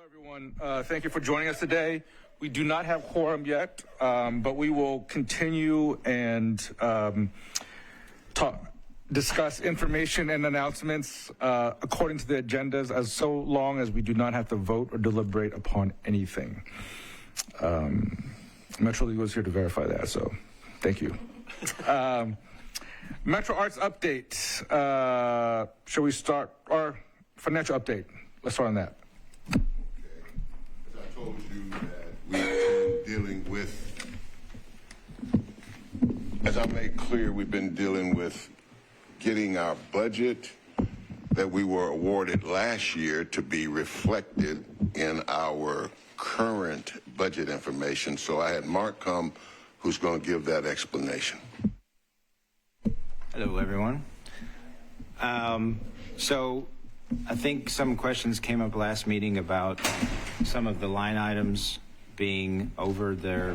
Everyone. Thank you for joining us today. We do not have quorum yet, but we will continue and discuss information and announcements according to the agendas, as so long as we do not have to vote or deliberate upon anything. Metro Legal is here to verify that, so thank you. Metro Arts update. Shall we start our financial update? Let's start on that. Told you that we've been dealing with, as I made clear, we've been dealing with getting our budget that we were awarded last year to be reflected in our current budget information. So I had Mark come, who's going to give that explanation. Hello, everyone. So I think some questions came up last meeting about some of the line items being over their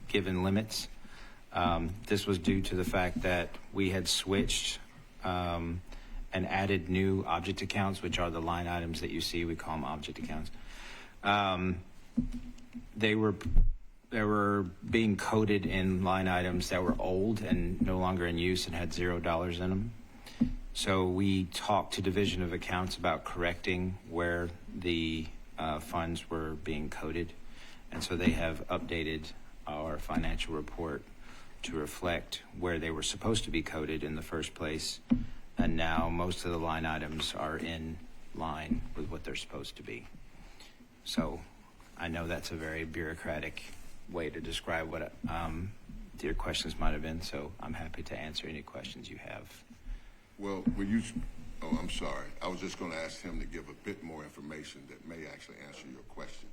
given limits. This was due to the fact that we had switched and added new object accounts, which are the line items that you see. We call them object accounts. They were being coded in line items that were old and no longer in use and had $0 in them. So we talked to Division of Accounts about correcting where the funds were being coded. And so they have updated our financial report to reflect where they were supposed to be coded in the first place. And now most of the line items are in line with what they're supposed to be. So I know that's a very bureaucratic way to describe what your questions might have been. So I'm happy to answer any questions you have. Well, I'm sorry. I was just going to ask him to give a bit more information that may actually answer your question.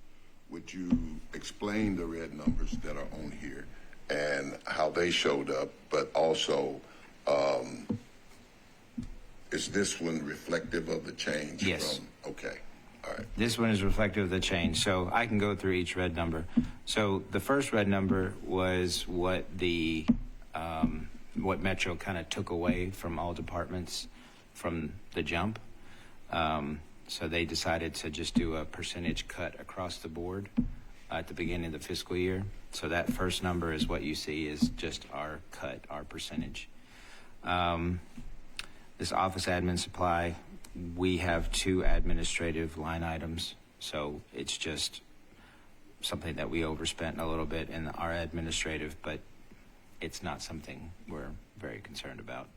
Would you explain the red numbers that are on here and how they showed up, but also is this one reflective of the change? Yes. Okay. All right. This one is reflective of the change. So I can go through each red number. So the first red number was what what Metro kind of took away from all departments from the jump. So they decided to just do a percentage cut across the board at the beginning of the fiscal year. So that first number is what you see is just our cut, our percentage. This office admin supply, we have 2 administrative line items. So it's just something that we overspent a little bit in our administrative, but it's not something we're very concerned about.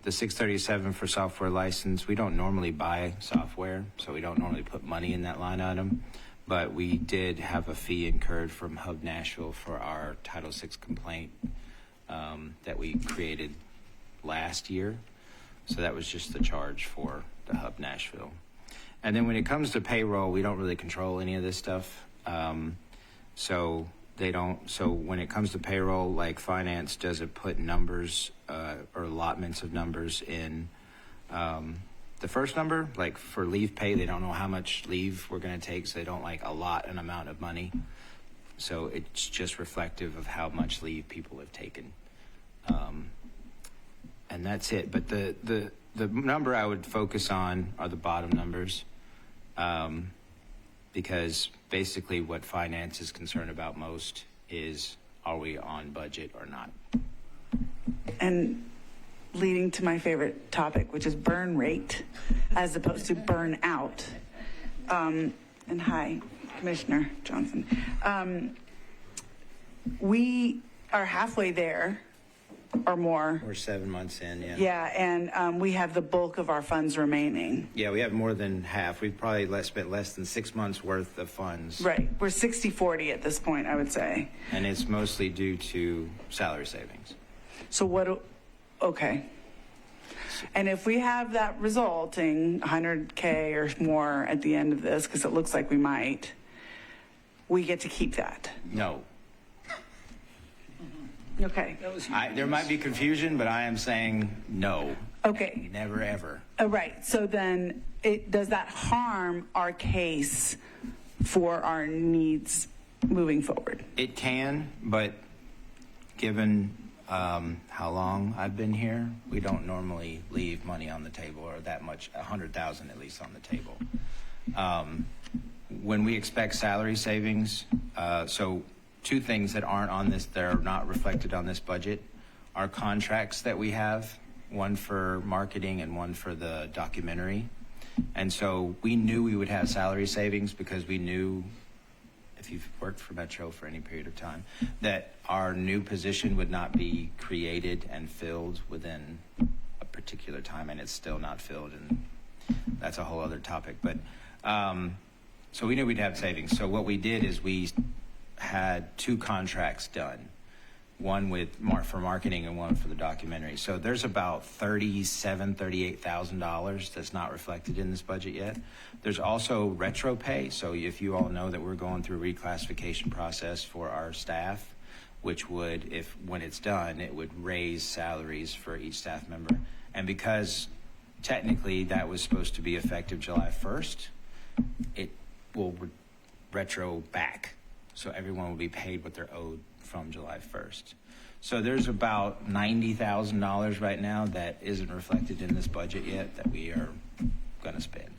The 637 for software license, we don't normally buy software, so we don't normally put money in that line item, but we did have a fee incurred from Hub Nashville for our Title VI complaint that we created last year. So that was just the charge for the Hub Nashville. And then when it comes to payroll, we don't really control any of this stuff. So when it comes to payroll, like finance doesn't put numbers or allotments of numbers in the first number. Like for leave pay, they don't know how much leave we're going to take, so they don't allot an amount of money. So it's just reflective of how much leave people have taken. And that's it. But the number I would focus on are the bottom numbers. Because basically what finance is concerned about most is, are we on budget or not? And leading to my favorite topic, which is burn rate, as opposed to burn out. And hi, Commissioner Johnson. We are halfway there or more. We're 7 months in, yeah. Yeah, and we have the bulk of our funds remaining. Yeah, we have more than half. We've probably spent less than 6 months worth of funds. Right, we're 60-40 at this point, I would say. And it's mostly due to salary savings. So okay. And if we have that resulting 100K or more at the end of this, because it looks like we might, we get to keep that. No. Okay. There might be confusion, but I am saying no. Okay. Never, ever. Right. So then does that harm our case for our needs moving forward? It can, but given how long I've been here, we don't normally leave money on the table, or that much, 100,000 at least on the table. When we expect salary savings, so two things that aren't on this, that are not reflected on this budget, are contracts that we have, one for marketing and one for the documentary. And so we knew we would have salary savings because we knew, if you've worked for Metro for any period of time, that our new position would not be created and filled within a particular time, and it's still not filled, and that's a whole other topic. But so we knew we'd have savings. So what we did is we had two contracts done, one for marketing and one for the documentary. So there's about $38,000 that's not reflected in this budget yet. There's also retro pay. So if you all know that we're going through a reclassification process for our staff, which would, when it's done, it would raise salaries for each staff member. And because technically that was supposed to be effective July 1st, it will retro back. So everyone will be paid what they're owed from July 1st. So there's about $90,000 right now that isn't reflected in this budget yet that we are going to spend.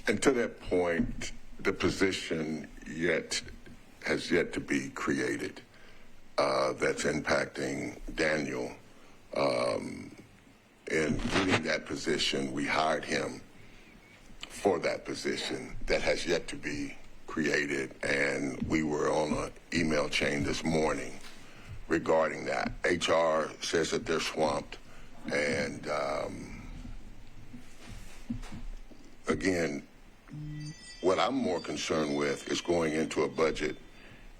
And to that point, the position has yet to be created that's impacting Daniel. In getting that position, we hired him for that position that has yet to be created, and we were on an email chain this morning regarding that. HR says that they're swamped, and again, what I'm more concerned with is going into a budget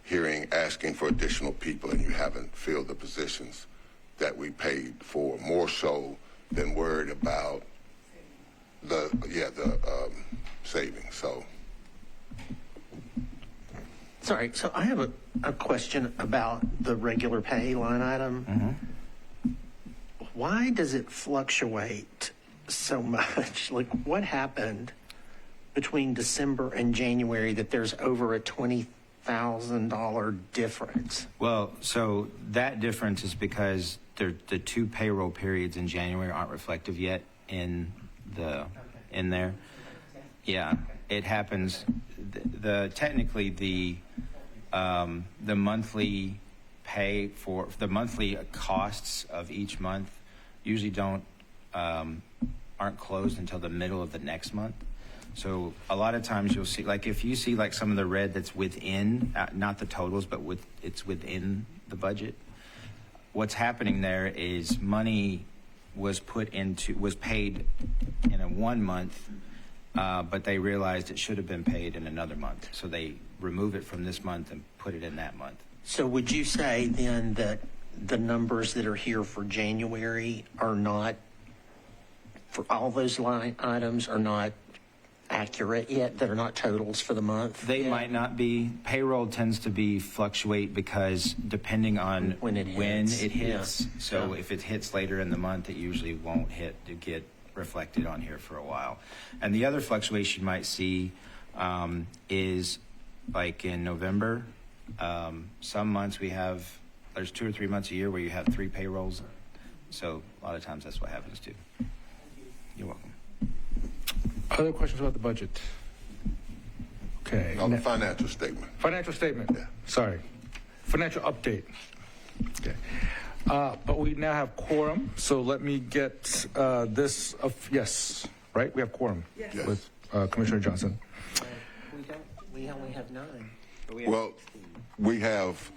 hearing asking for additional people, and you haven't filled the positions that we paid for, more so than worried about the savings. Sorry, so I have a question about the regular pay line item. Mm-hmm. Why does it fluctuate so much? Like, what happened between December and January that there's over a $20,000 difference? Well, so that difference is because the two payroll periods in January aren't reflective yet in there. Yeah, it happens. Technically the monthly pay for the monthly costs of each month usually aren't closed until the middle of the next month. So a lot of times you'll see, like if you see like some of the red that's within, not the totals, but it's within the budget. What's happening there is money was paid in a 1 month, but they realized it should have been paid in another month. So they remove it from this month and put it in that month. So would you say then that the numbers that are here for January are not, for all those line items, are not accurate yet, that are not totals for the month? They might not be. Payroll tends to fluctuate because depending on when it hits. Yeah. So if it hits later in the month, it usually won't get reflected on here for a while. And the other fluctuation you might see is like in November, some months there's 2 or 3 months a year where you have 3 payrolls. So a lot of times that's what happens too. You're welcome. Other questions about the budget? Okay. On the financial statement. Financial statement. Yeah. Sorry. Financial update. Okay. But we now have quorum, so let me get this. Yes, right? We have quorum. Yes. With Commissioner Johnson. We only have 9. Well, we have,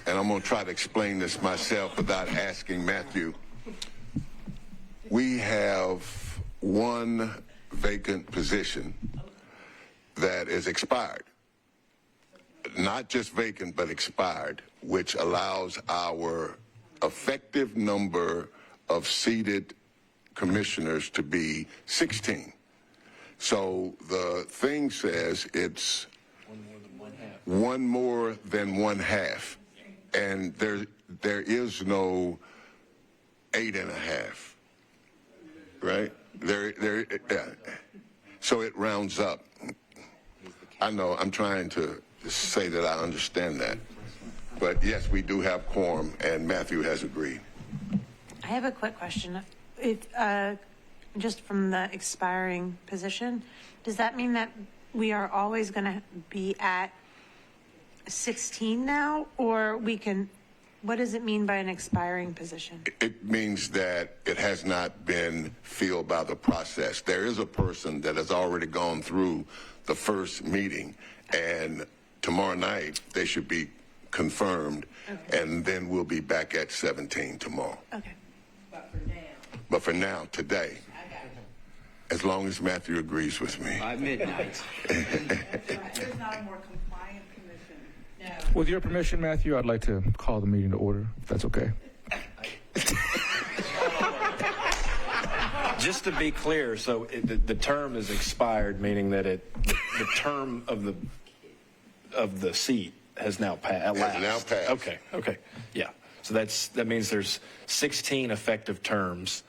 and I'm going to try to explain this myself without asking Matthew. We have one vacant position that is expired. Not just vacant, but expired, which allows our effective number of seated commissioners to be 16. So the thing says it's one more than one half, and there is no 8.5, right? Yeah. So it rounds up. I know I'm trying to say that I understand that, but yes, we do have quorum, and Matthew has agreed. I have a quick question. just from the expiring position, does that mean that we are always going to be at 16 now, or we can, what does it mean by an expiring position? It means that it has not been filled by the process. There is a person that has already gone through the first meeting, and tomorrow night they should be confirmed, and then we'll be back at 17 tomorrow. Okay. But for now, today, as long as Matthew agrees with me. By midnight. There's not a more compliant commission. With your permission, Matthew, I'd like to call the meeting to order, if that's okay. Just to be clear, so the term is expired, meaning that the term of the seat has now passed. Has now passed. Okay, yeah. So that means there's 16 effective terms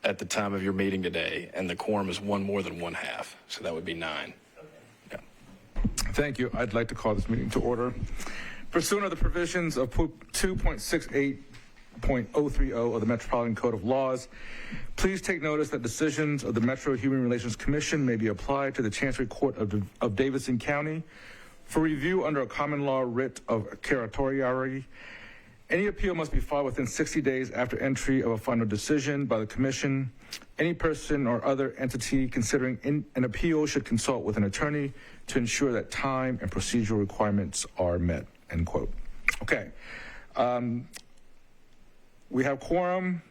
at the time of your meeting today, and the quorum is one more than one half, so that would be 9. Yeah. Thank you. I'd like to call this meeting to order. Pursuant to the provisions of 2.68.030 of the Metropolitan Code of Laws, please take notice that decisions of the Metro Human Relations Commission may be applied to the Chancery Court of Davidson County for review under a common law writ of certiorari. Any appeal must be filed within 60 days after entry of a final decision by the Commission. Any person or other entity considering an appeal should consult with an attorney to ensure that time and procedural requirements are met, end quote. Okay. We have quorum.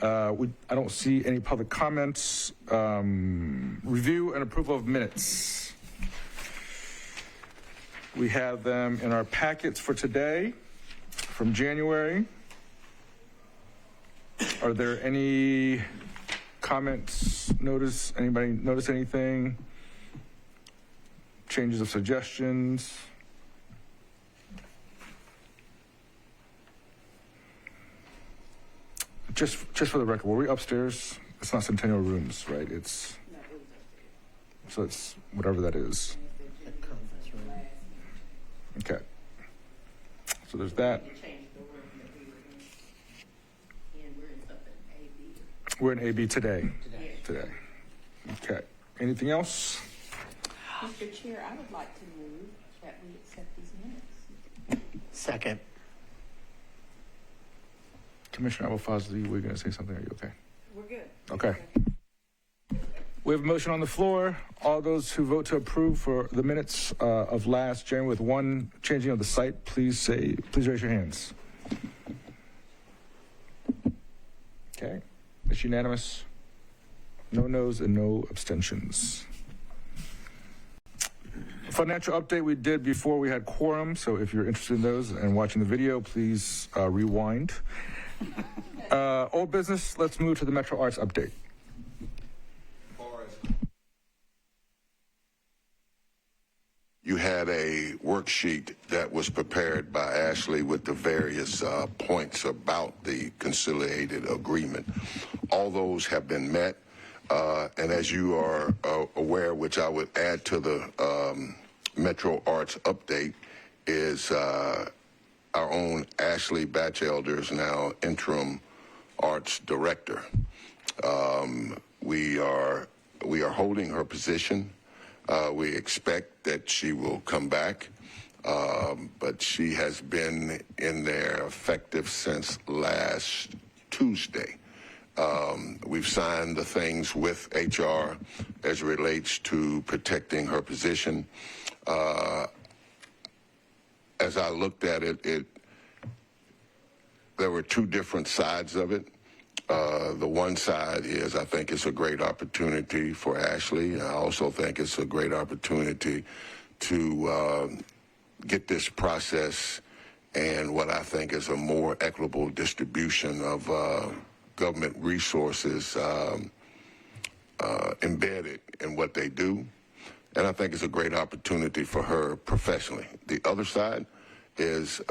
I don't see any public comments. Review and approval of minutes. We have them in our packets for today from January. Are there any comments? Anybody notice anything? Changes of suggestions? Just for the record, were we upstairs? It's not Centennial Rooms, right? So it's whatever that is. Okay. So there's that. We're in AB today. Today. Okay. Anything else? Mr. Chair, I would like to move that we accept these minutes. Second. Commissioner Abel-Fazli, we're going to say something. Are you okay? We're good. Okay. We have a motion on the floor. All those who vote to approve for the minutes of last January with one changing of the site, please raise your hands. Okay. It's unanimous. No noes and no abstentions. Financial update we did before we had quorum, so if you're interested in those and watching the video, please rewind. Old business, let's move to the Metro Arts update. You had a worksheet that was prepared by Ashley with the various points about the conciliated agreement. All those have been met, and as you are aware, which I would add to the Metro Arts update, is our own Ashley Batchelder is now interim arts director. We are holding her position. We expect that she will come back, but she has been in there effective since last Tuesday. We've signed the things with HR as it relates to protecting her position. As I looked at it, there were two different sides of it. The one side is I think it's a great opportunity for Ashley. I also think it's a great opportunity to get this process and what I think is a more equitable distribution of government resources embedded in what they do. And I think it's a great opportunity for her professionally. The other side is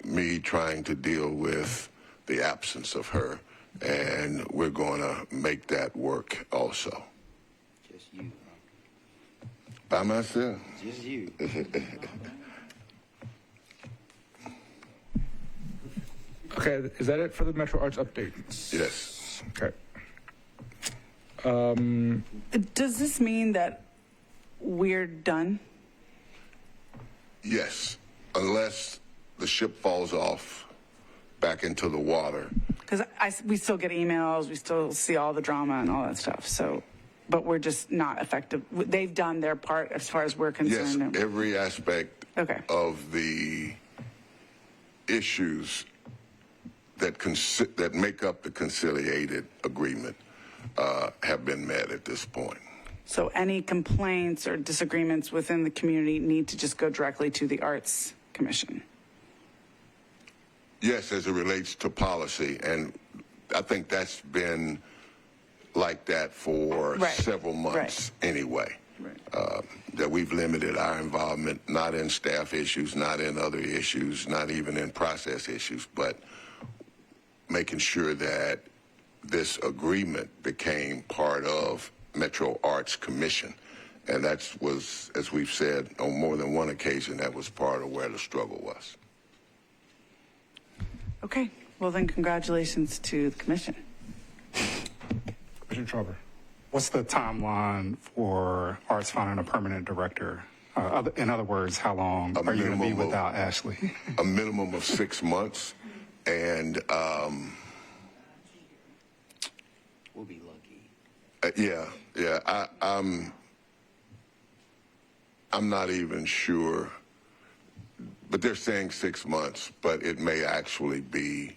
me trying to deal with the absence of her, and we're going to make that work also. Just you. By myself. Just you. Okay, is that it for the Metro Arts update? Yes. Okay. Does this mean that we're done? Yes, unless the ship falls off back into the water. Because we still get emails, we still see all the drama and all that stuff. So, but we're just not effective. They've done their part as far as we're Yes, concerned. every aspect Okay. of the issues that make up the conciliated agreement have been met at this point. So any complaints or disagreements within the community need to just go directly to the Arts Commission. Yes, as it relates to policy, and I think that's been like that for Right. several months anyway. Right. That we've limited our involvement, not in staff issues, not in other issues, not even in process issues, but making sure that this agreement became part of Metro Arts Commission. And that was, as we've said on more than one occasion, that was part of where the struggle was. Okay. Well, then congratulations to the commission. Commissioner Trumper. What's the timeline for Arts finding a permanent director? In other words, how long are you going to be without Ashley? A minimum of 6 months, and We'll be lucky. I'm not even sure, but they're saying 6 months, but it may actually be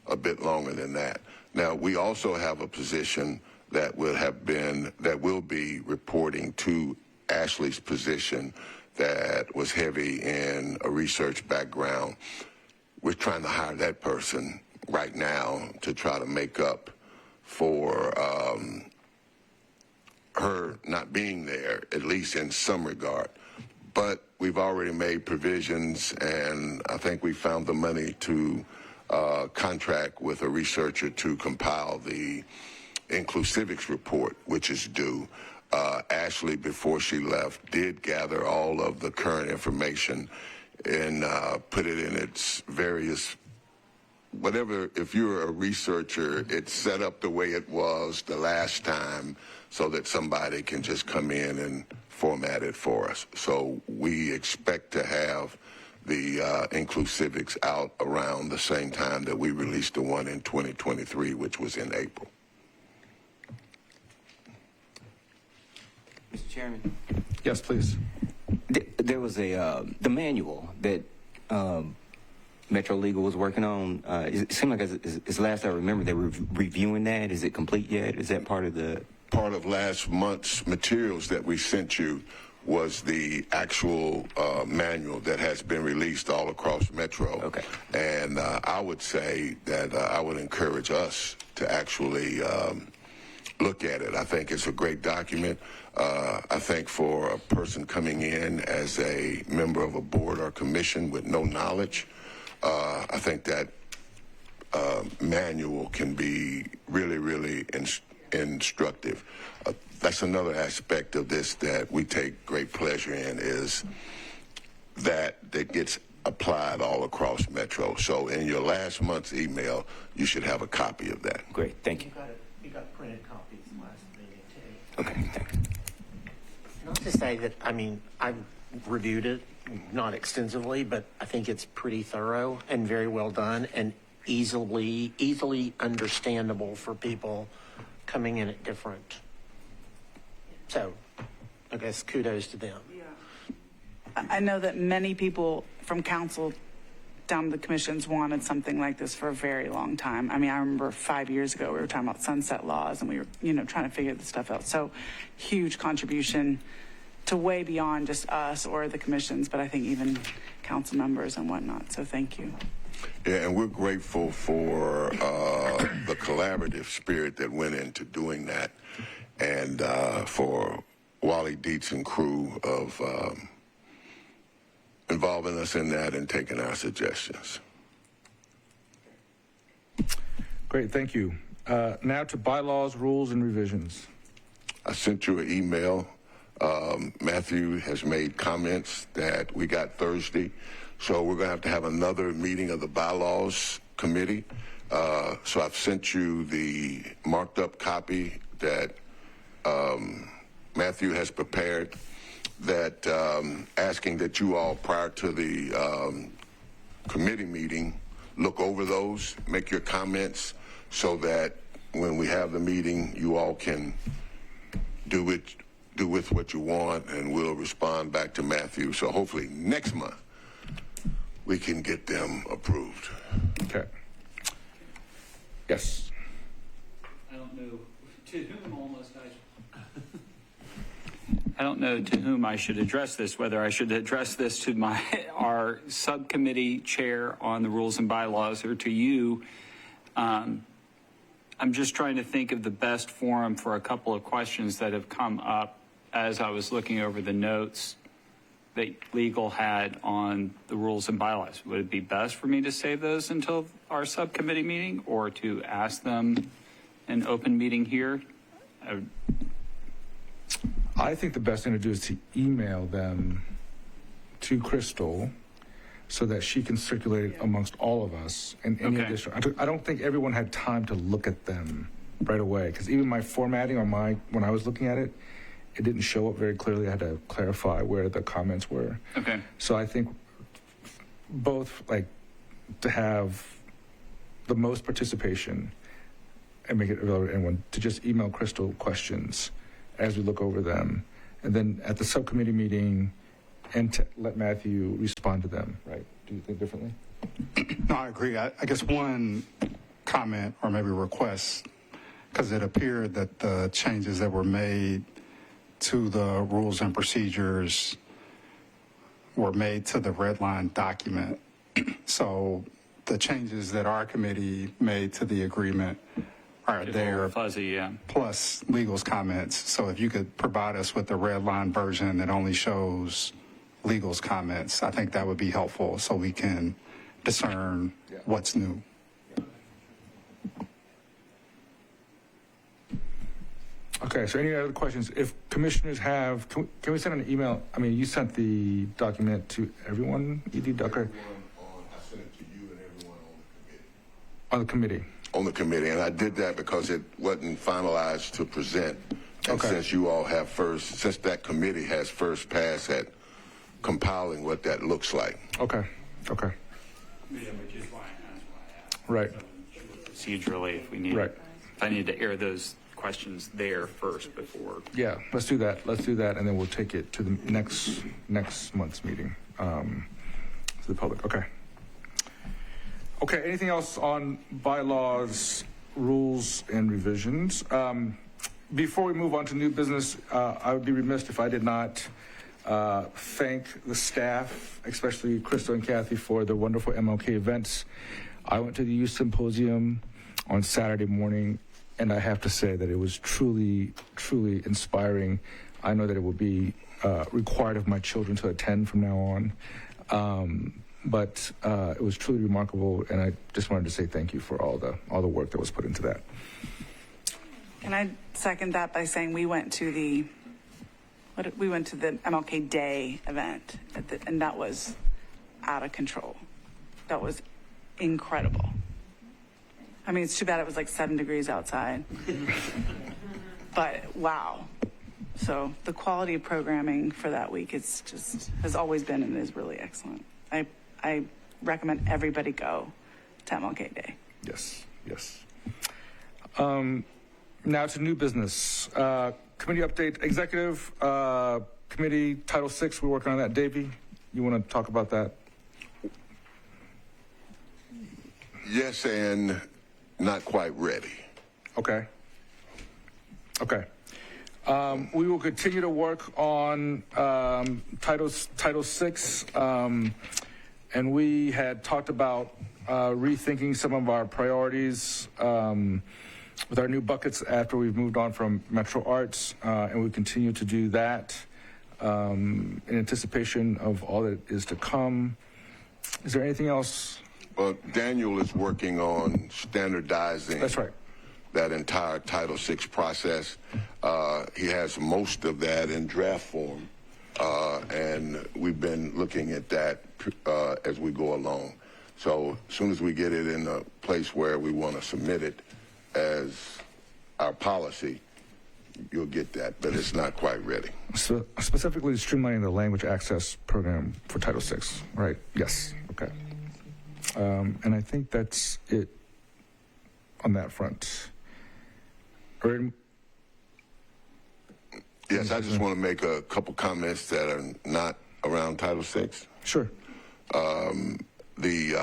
a bit longer than that. Now, we also have a position that will be reporting to Ashley's position that was heavy in a research background. We're trying to hire that person right now to try to make up for her not being there, at least in some regard. But we've already made provisions, and I think we found the money to contract with a researcher to compile the inclusivics report, which is due. Ashley, before she left, did gather all of the current information and put it in its various, whatever, if you're a researcher, it's set up the way it was the last time so that somebody can just come in and format it for us. So we expect to have the inclusivics out around the same time that we released the one in 2023, which was in April. Mr. Chairman, Yes, please. there was the manual that Metro Legal was working on. It seemed like as last I remember, they were reviewing that. Is it complete yet? Is that part of the... Part of last month's materials that we sent you was the actual manual that has been released all across Metro. Okay. And I would say that I would encourage us to actually look at it. I think it's a great document. I think for a person coming in as a member of a board or commission with no knowledge, I think that manual can be really, really instructive. That's another aspect of this that we take great pleasure in, is that gets applied all across Metro. So in your last month's email, you should have a copy of that. Great, thank you. You got printed copies last meeting too. Okay, thanks. Not to say that, I mean, I've reviewed it, not extensively, but I think it's pretty thorough and very well done and easily understandable for people coming in at different. So I guess kudos to them. I know that many people from council down to the commissions wanted something like this for a very long time. I mean, I remember 5 years ago, we were talking about sunset laws and we were, trying to figure this stuff out. So huge contribution to way beyond just us or the commissions, but I think even council members and whatnot. So thank you. Yeah, and we're grateful for the collaborative spirit that went into doing that, and for Wally Dietz and crew of involving us in that and taking our suggestions. Great, thank you. Now to bylaws, rules, and revisions. I sent you an email. Matthew has made comments that we got Thursday. So we're going to have another meeting of the bylaws committee. So I've sent you the marked up copy that Matthew has prepared, that asking that you all, prior to the committee meeting, look over those, make your comments, so that when we have the meeting, you all can do with what you want, and we'll respond back to Matthew. So hopefully next month we can get them approved. Okay. Yes. I don't know to whom I should address this, whether I should address this to our subcommittee chair on the rules and bylaws or to you. I'm just trying to think of the best forum for a couple of questions that have come up as I was looking over the notes that legal had on the rules and bylaws. Would it be best for me to save those until our subcommittee meeting, or to ask them an open meeting here? I think the best thing to do is to email them to Crystal so that she can circulate it amongst all of us and any Okay. additional. I don't think everyone had time to look at them right away, because even my formatting on when I was looking at it, it didn't show up very clearly. I had to clarify where the comments were. Okay. So I think both, like, to have the most participation and make it available to anyone, to just email Crystal questions as we look over them, and then at the subcommittee meeting, and to let Matthew respond to them, right? Do you think differently? No, I agree. I guess one comment or maybe request, because it appeared that the changes that were made to the rules and procedures were made to the red line document. So the changes that our committee made to the agreement are It's a there, little fuzzy, yeah. plus legal's comments. So if you could provide us with the red line version that only shows legal's comments, I think that would be helpful so we can discern what's new. Okay, so any other questions? If commissioners have, can we send an email? I mean, you sent the document to everyone, E.D. Ducker? I sent it to you and everyone On the committee. on the committee, and I did that because it wasn't finalized to present. And Okay. since you all have since that committee has first pass at compiling what that looks like. Okay, okay, Yeah, which is why I asked. right, Procedurally, if we need, right. if I need to air those questions there first before. Yeah, let's do that. Let's do that, and then we'll take it to the next month's meeting, to the public. Okay. Okay, anything else on bylaws, rules, and revisions? Before we move on to new business, I would be remiss if I did not thank the staff, especially Crystal and Kathy, for the wonderful MLK events. I went to the youth symposium on Saturday morning, and I have to say that it was truly, truly inspiring. I know that it will be required of my children to attend from now on. But it was truly remarkable, and I just wanted to say thank you for all the work that was put into that. Can I second that by saying we went to the MLK Day event, and that was out of control. That was incredible. I mean, it's too bad it was like 7 degrees outside. But wow. So the quality of programming for that week has always been and is really excellent. I recommend everybody go to MLK Day. Yes, yes. Now to new business. Committee update, executive committee, Title VI, we're working on that. Davey, you want to talk about that? Yes, and not quite ready. Okay. Okay. We will continue to work on Title VI, and we had talked about rethinking some of our priorities with our new buckets after we've moved on from Metro Arts, and we continue to do that in anticipation of all that is to come. Is there anything else? Well, Daniel is working on standardizing. That's right. That entire Title VI process. He has most of that in draft form, and we've been looking at that as we go along. So as soon as we get it in a place where we want to submit it as our policy, you'll get that, but it's not quite ready. So specifically streamlining the language access program for Title VI, right? Yes. Okay. And I think that's it on that front. Yes, I just want to make a couple comments that are not around Title VI. Sure. The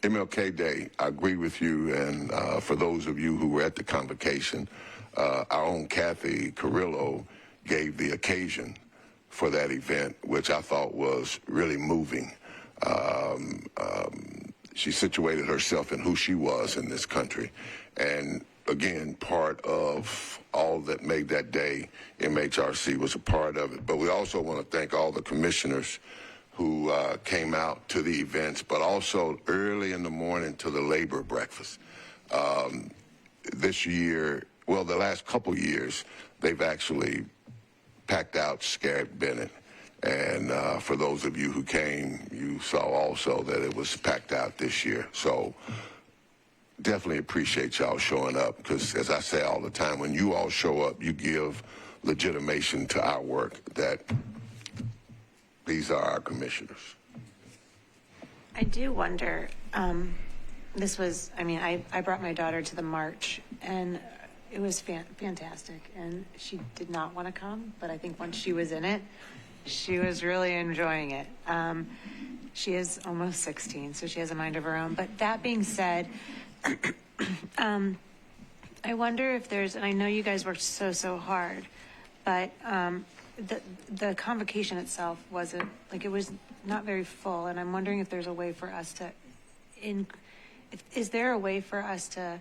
MLK Day, I agree with you, and for those of you who were at the convocation, our own Kathy Carrillo gave the occasion for that event, which I thought was really moving. She situated herself in who she was in this country, and again, part of all that made that day, MHRC was a part of it. But we also want to thank all the commissioners who came out to the events, but also early in the morning to the labor breakfast. This year, well, the last couple years, they've actually packed out Scarrett Bennett. And for those of you who came, you saw also that it was packed out this year. So definitely appreciate y'all showing up, because as I say all the time, when you all show up, you give legitimation to our work that these are our commissioners. I do wonder, this was, I mean, I brought my daughter to the march, and it was fantastic, and she did not want to come, but I think once she was in it, she was really enjoying it. She is almost 16, so she has a mind of her own. But that being said, I wonder if there's, and I know you guys worked so hard, but the convocation itself wasn't, like, it was not very full, and I'm wondering if there's a way for us to, is there a way for us to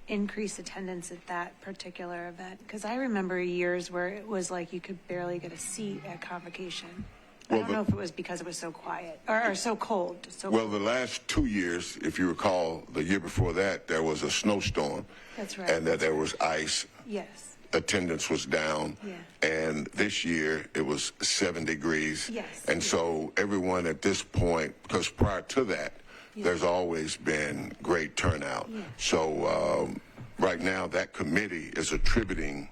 increase attendance at that particular event? Because I remember years where it was like you could barely get a seat at convocation. I don't know if it was because it was so quiet or so cold. Well, the last 2 years, if you recall, the year before that, there was a snowstorm. That's right. And that there was ice. Yes. Attendance was down. Yeah. And this year, it was 7 degrees. Yes. And so everyone at this point, because prior to that, there's always been great turnout. Yeah. So right now, that committee is attributing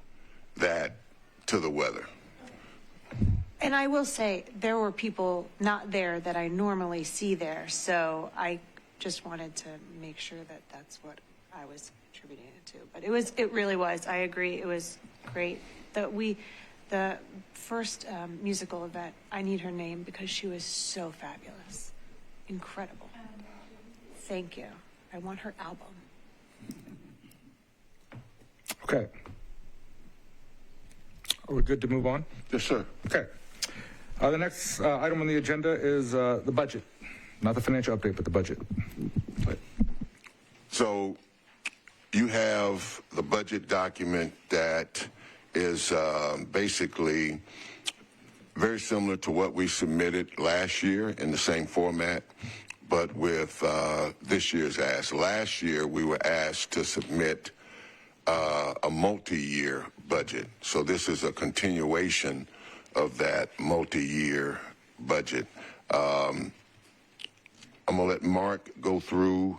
that to the weather. And I will say, there were people not there that I normally see there, so I just wanted to make sure that that's what I was attributing it to. But it really was. I agree. It was great. The first musical event, I need her name because she was so fabulous, incredible. Thank you. I want her album. Okay. Are we good to move on? Yes, sir. Okay. The next item on the agenda is the budget. Not the financial update, but the budget. So you have the budget document that is basically very similar to what we submitted last year in the same format, but with this year's ask. Last year, we were asked to submit a multi-year budget. So this is a continuation of that multi-year budget. I'm going to let Mark go through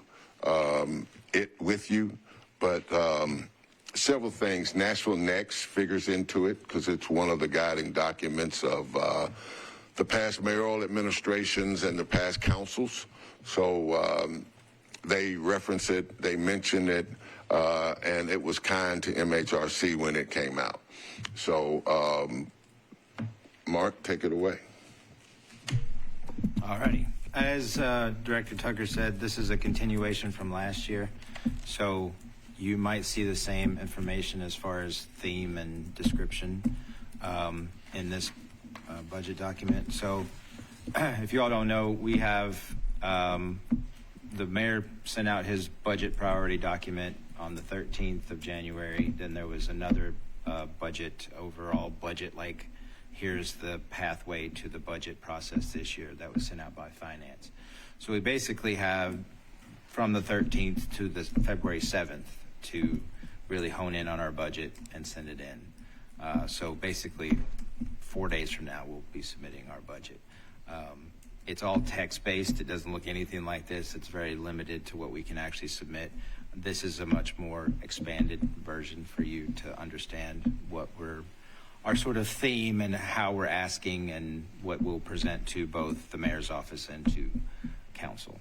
it with you, but several things. Nashville Next figures into it because it's one of the guiding documents of the past mayoral administrations and the past councils. So they reference it, they mention it, and it was kind to MHRC when it came out. So, Mark, take it away. All righty. As Director Tucker said, this is a continuation from last year. So you might see the same information as far as theme and description in this budget document. So if you all don't know, we have the mayor sent out his budget priority document on the 13th of January. Then there was another overall budget, like here's the pathway to the budget process this year that was sent out by finance. So we basically have from the 13th to the February 7th to really hone in on our budget and send it in. So basically 4 days from now, we'll be submitting our budget. It's all text-based. It doesn't look anything like this. It's very limited to what we can actually submit. This is a much more expanded version for you to understand what our sort of theme and how we're asking and what we'll present to both the mayor's office and to council.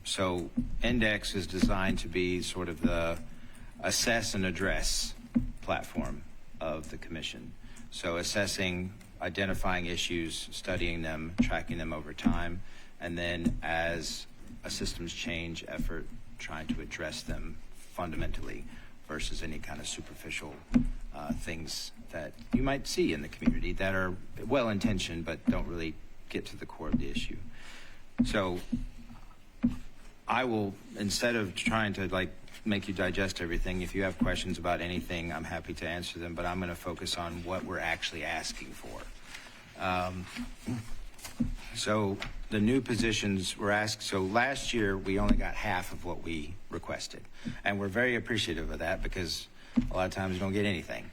So Index is designed to be sort of the assess and address platform of the commission. So assessing, identifying issues, studying them, tracking them over time, and then as a systems change effort, trying to address them fundamentally versus any kind of superficial things that you might see in the community that are well-intentioned but don't really get to the core of the issue. So I will, instead of trying to make you digest everything, if you have questions about anything, I'm happy to answer them, but I'm going to focus on what we're actually asking for. So the new positions were asked. So last year we only got half of what we requested, and we're very appreciative of that because a lot of times you don't get anything.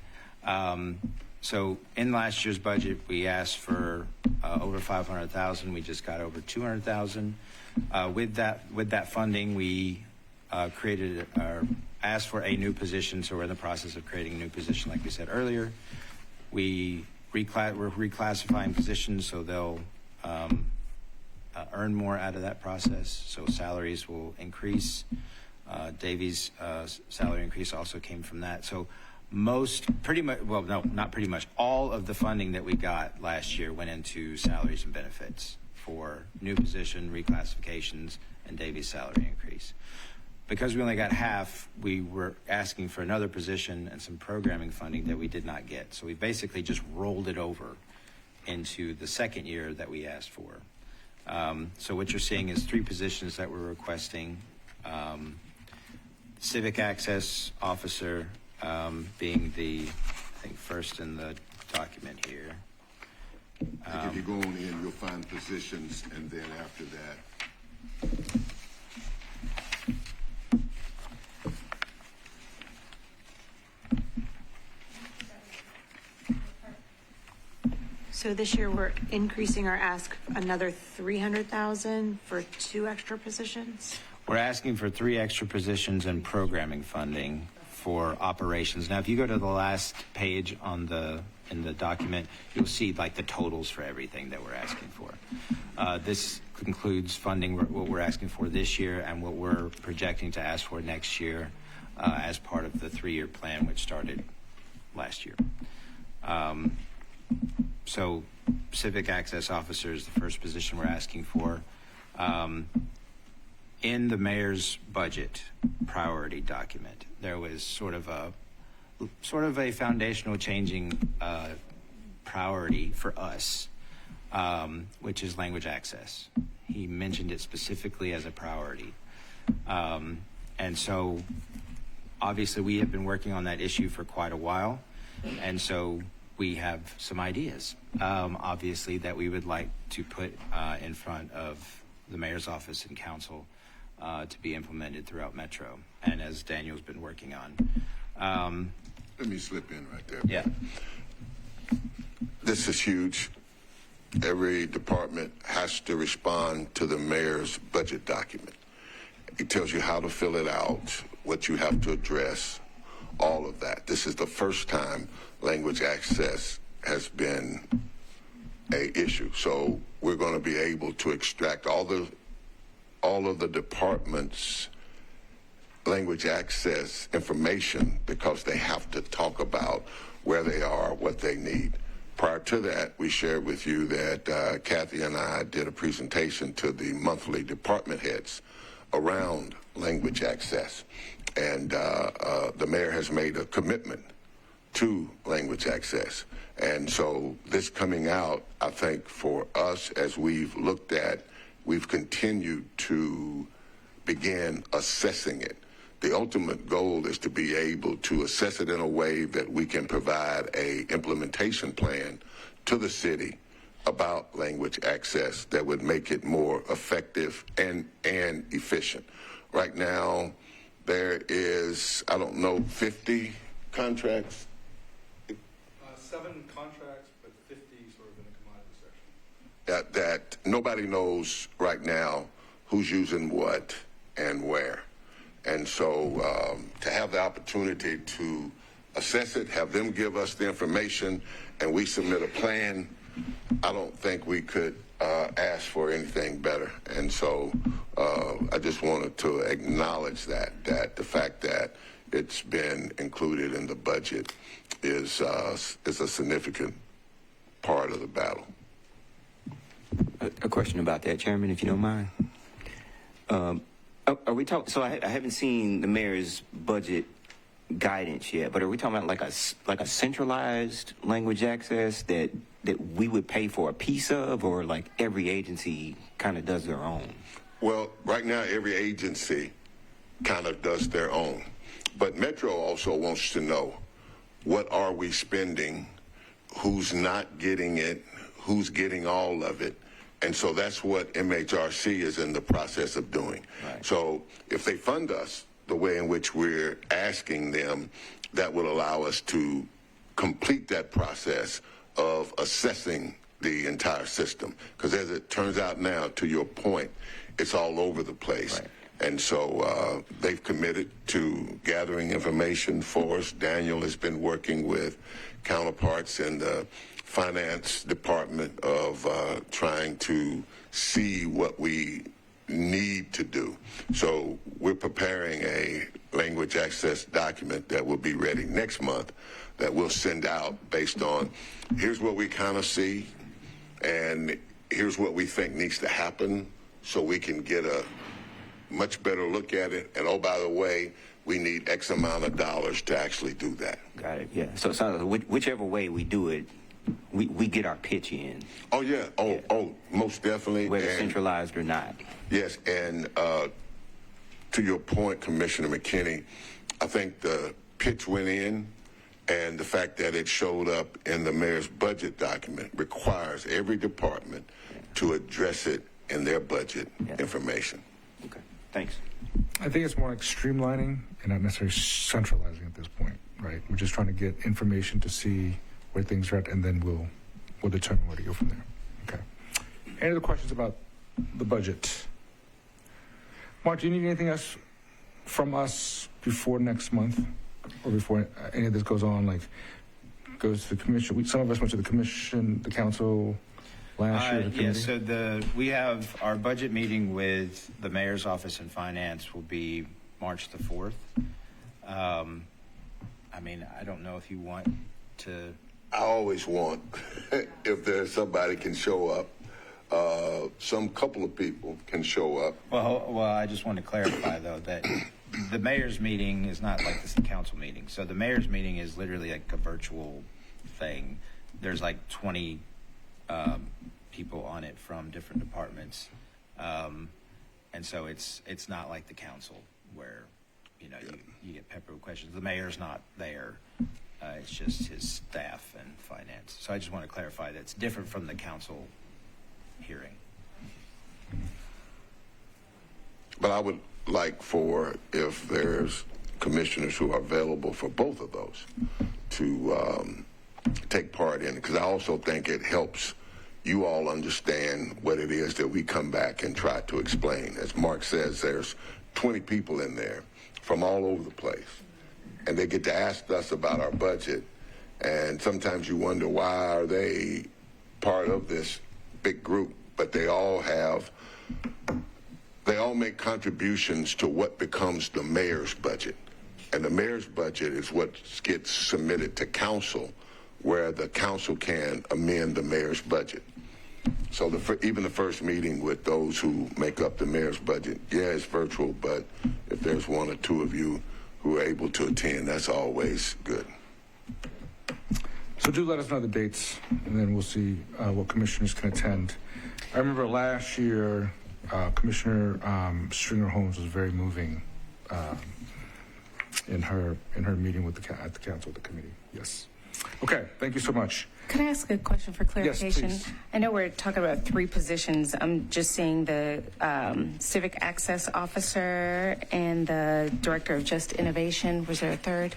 So in last year's budget we asked for over $500,000. We just got over $200,000. With that funding, we asked for a new position. So we're in the process of creating a new position, like we said earlier. We're reclassifying positions so they'll earn more out of that process. So salaries will increase. Davies' salary increase also came from that. So all of the funding that we got last year went into salaries and benefits for new position, reclassifications, and Davies' salary increase. Because we only got half, we were asking for another position and some programming funding that we did not get. So we basically just rolled it over into the second year that we asked for. So what you're seeing is 3 positions that we're requesting. Civic Access Officer being the, I think, first in the document here. If you go on in, you'll find positions, and then after that. So this year we're increasing our ask another $300,000 for 2 extra positions? We're asking for 3 extra positions and programming funding for operations. Now, if you go to the last page in the document, you'll see the totals for everything that we're asking for. This includes funding what we're asking for this year and what we're projecting to ask for next year as part of the 3-year plan, which started last year. So Civic Access Officer is the first position we're asking for. In the mayor's budget priority document, there was sort of a foundational changing priority for us, which is language access. He mentioned it specifically as a priority. And so obviously we have been working on that issue for quite a while. And so we have some ideas, obviously, that we would like to put in front of the mayor's office and council to be implemented throughout Metro, and as Daniel's been working on. Let me slip in right there. Yeah. This is huge. Every department has to respond to the mayor's budget document. It tells you how to fill it out, what you have to address, all of that. This is the first time language access has been a issue. So we're going to be able to extract all of the departments' language access information because they have to talk about where they are, what they need. Prior to that, we shared with you that Kathy and I did a presentation to the monthly department heads around language access. And the mayor has made a commitment to language access. And so this coming out, I think for us, as we've looked at, we've continued to begin assessing it. The ultimate goal is to be able to assess it in a way that we can provide a implementation plan to the city about language access that would make it more effective and efficient. Right now, there is, 50 contracts? 7 contracts, but 50 sort of in the commodity section. That nobody knows right now who's using what and where. And so to have the opportunity to assess it, have them give us the information, and we submit a plan, I don't think we could ask for anything better. And so I just wanted to acknowledge that the fact that it's been included in the budget is a significant part of the battle. A question about that, Chairman, if you don't mind. Are we talking? So I haven't seen the mayor's budget guidance yet, but are we talking about like a centralized language access that we would pay for a piece of, or like every agency kind of does their own? Well, right now every agency kind of does their own, but Metro also wants to know what are we spending, who's not getting it, who's getting all of it. And so that's what MHRC is in the process of doing. Right. So if they fund us the way in which we're asking them, that will allow us to complete that process of assessing the entire system. Because as it turns out now, to your point, it's all over the place. Right. And so they've committed to gathering information for us. Daniel has been working with counterparts in the finance department of trying to see what we need to do. So we're preparing a language access document that will be ready next month that we'll send out based on here's what we kind of see and here's what we think needs to happen so we can get a much better look at it. And oh, by the way, we need X amount of dollars to actually do that. Got it. Yeah. So it sounds like whichever way we do it, we get our pitch in. Oh yeah. Oh, most definitely. Whether centralized or not. Yes, and to your point, Commissioner McKinney, I think the pitch went in, and the fact that it showed up in the mayor's budget document requires every department to address it in their budget information. Okay. Thanks. I think it's more like streamlining and not necessarily centralizing at this point, right? We're just trying to get information to see where things are at, and then we'll determine where to go from there. Okay. Any other questions about the budget? Mark, do you need anything else from us before next month, or before any of this goes on, like goes to the commission? Some of us went to the commission, the council last year. Yeah, so we have our budget meeting with the mayor's office and finance will be March the 4th. I mean, I don't know if you want to. I always want, if there's somebody can show up, some couple of people can show up. Well, I just want to clarify, though, that the mayor's meeting is not like the council meeting. So the mayor's meeting is literally like a virtual thing. There's like 20 people on it from different departments. And so it's not like the council where, you get peppered with questions. The mayor's not there. It's just his staff and finance. So I just want to clarify that it's different from the council hearing. But I would like for, if there's commissioners who are available for both of those, to take part in it, because I also think it helps you all understand what it is that we come back and try to explain. As Mark says, there's 20 people in there from all over the place, and they get to ask us about our budget, and sometimes you wonder, why are they part of this big group? But they all make contributions to what becomes the mayor's budget, and the mayor's budget is what gets submitted to council, where the council can amend the mayor's budget. So even the first meeting with those who make up the mayor's budget, it's virtual, but if there's one or two of you who are able to attend, that's always good. So do let us know the dates, and then we'll see what commissioners can attend. I remember last year, Commissioner Stringer Holmes was very moving in her meeting with at the council, the committee. Yes. Okay. Thank you so much. Could I ask a question for clarification? Yes, please. I know we're talking about 3 positions. I'm just seeing the Civic Access Officer and the Director of Just Innovation. Was there a third?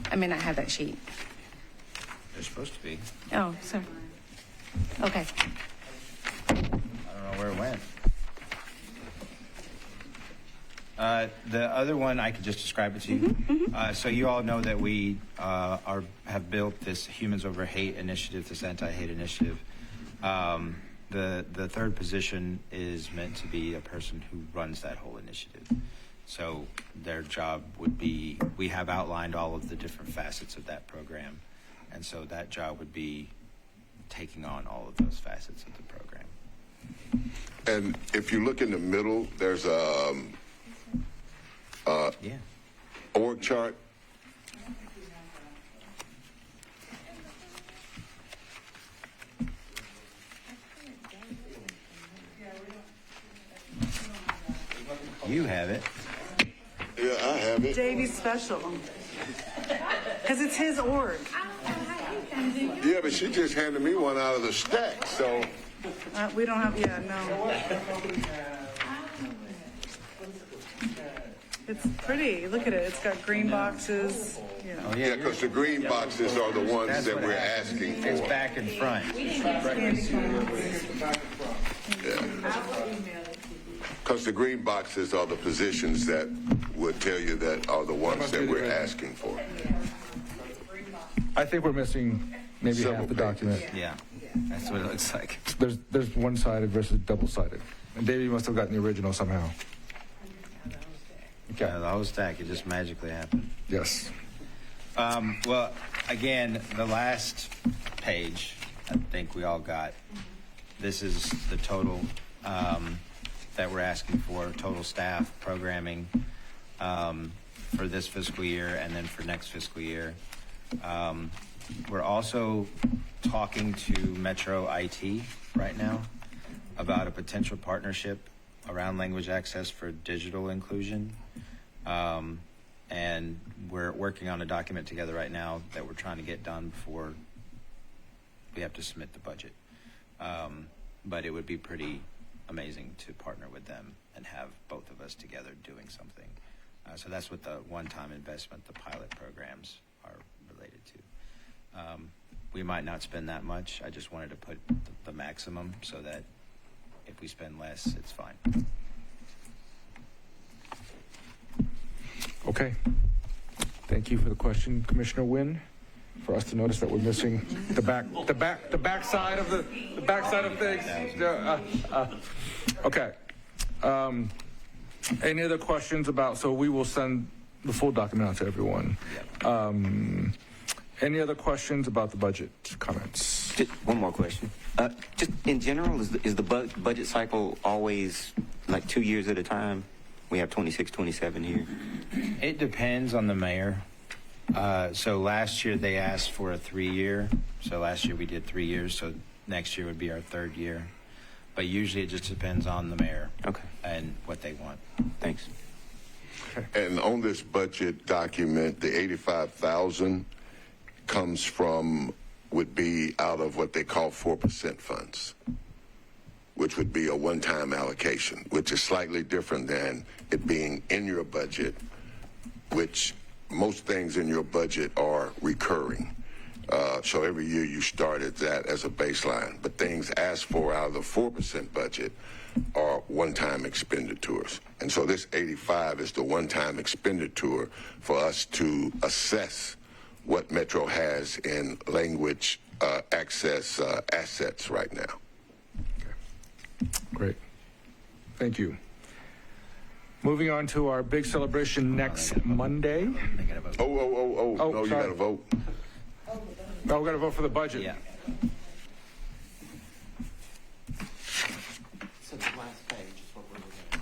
I may not have that sheet. They're supposed to be. Oh, sorry. Okay. I don't know where it went. The other one, I could just describe it to you. So you all know that we have built this Humans Over Hate initiative, this anti-hate initiative. The third position is meant to be a person who runs that whole initiative. So their job would be, we have outlined all of the different facets of that program. And so that job would be taking on all of those facets of the program. And if you look in the middle, there's a Yeah. org chart. You have it. Yeah, I have it. Davey's special. Because it's his org. Yeah, but she just handed me one out of the stack, so. We don't have, no. It's pretty. Look at it. It's got green boxes. Oh, Yeah, because the green boxes are the ones That's that what we're happens. asking It's for. back and front. Because the green boxes are the positions that would tell you that are the ones that we're asking for. I think we're missing maybe Several half the pages. document. Yeah, that's what it looks like. There's one-sided versus double-sided. And Davey must have gotten the original somehow. Okay. Yeah, the whole stack, it just magically happened. Yes. Well, again, the last page, I think we all got. This is the total that we're asking for, total staff, programming for this fiscal year and then for next fiscal year. We're also talking to Metro IT right now about a potential partnership around language access for digital inclusion. And we're working on a document together right now that we're trying to get done before we have to submit the budget. But it would be pretty amazing to partner with them and have both of us together doing something. So that's what the one-time investment, the pilot programs are related to. We might not spend that much. I just wanted to put the maximum so that if we spend less, it's fine. Okay. Thank you for the question, Commissioner Wynn, for us to notice that we're missing the backside of things. Okay. Any other questions about? So we will send the full document out to everyone. Any other questions about the budget comments? Just one more question. Just in general, is the budget cycle always like 2 years at a time? We have 26, 27 here. It depends on the mayor. So last year they asked for a 3-year. So last year we did 3 years. So next year would be our 3rd year. But usually it just depends on the mayor. Okay. And what they want. Thanks. And on this budget document, the 85,000 would be out of what they call 4% funds, which would be a one-time allocation, which is slightly different than it being in your budget, which most things in your budget are recurring. So every year you start at that as a baseline, but things asked for out of the 4% budget are one-time expenditures. And so this 85 is the one-time expenditure for us to assess what Metro has in language access assets right now. Great. Thank you. Moving on to our big celebration next Monday. Oh, no, you sorry. got to vote. No, we got to vote for the budget. Yeah. So the last page is what we're looking at.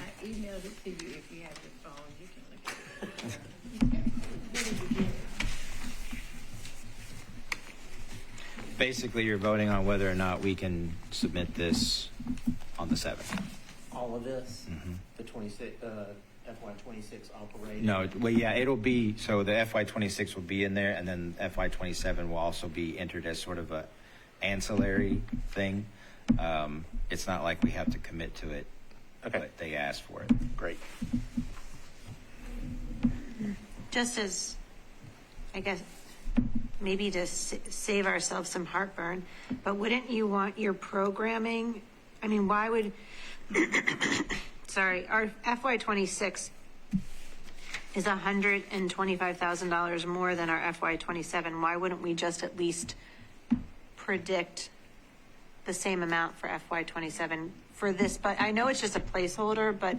I emailed it to you if you have your phone. You can look at it. Basically, you're voting on whether or not we can submit this on the 7th. All of this, the 26, FY26 operating. No, well, yeah, it'll be, so the FY26 will be in there, and then FY27 will also be entered as sort of a ancillary thing. It's not like we have to commit to it, but they asked for it. Great. Just as, I guess, maybe to save ourselves some heartburn, but wouldn't you want your programming? I mean, why would, sorry, our FY26 is $125,000 more than our FY27. Why wouldn't we just at least predict the same amount for FY27 for this? But I know it's just a placeholder, but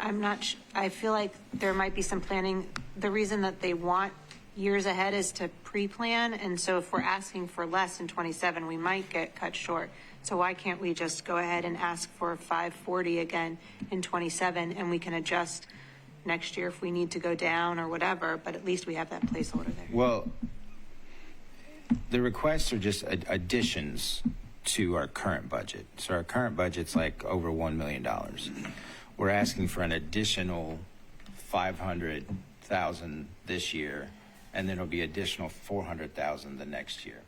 I'm not, I feel like there might be some planning. The reason that they want years ahead is to pre-plan. And so if we're asking for less in 27, we might get cut short. So why can't we just go ahead and ask for 540 again in 27, and we can adjust next year if we need to go down or whatever, but at least we have that placeholder there. Well, the requests are just additions to our current budget. So our current budget's like over $1 million. We're asking for an additional $500,000 this year, and then it'll be additional $400,000 the next year.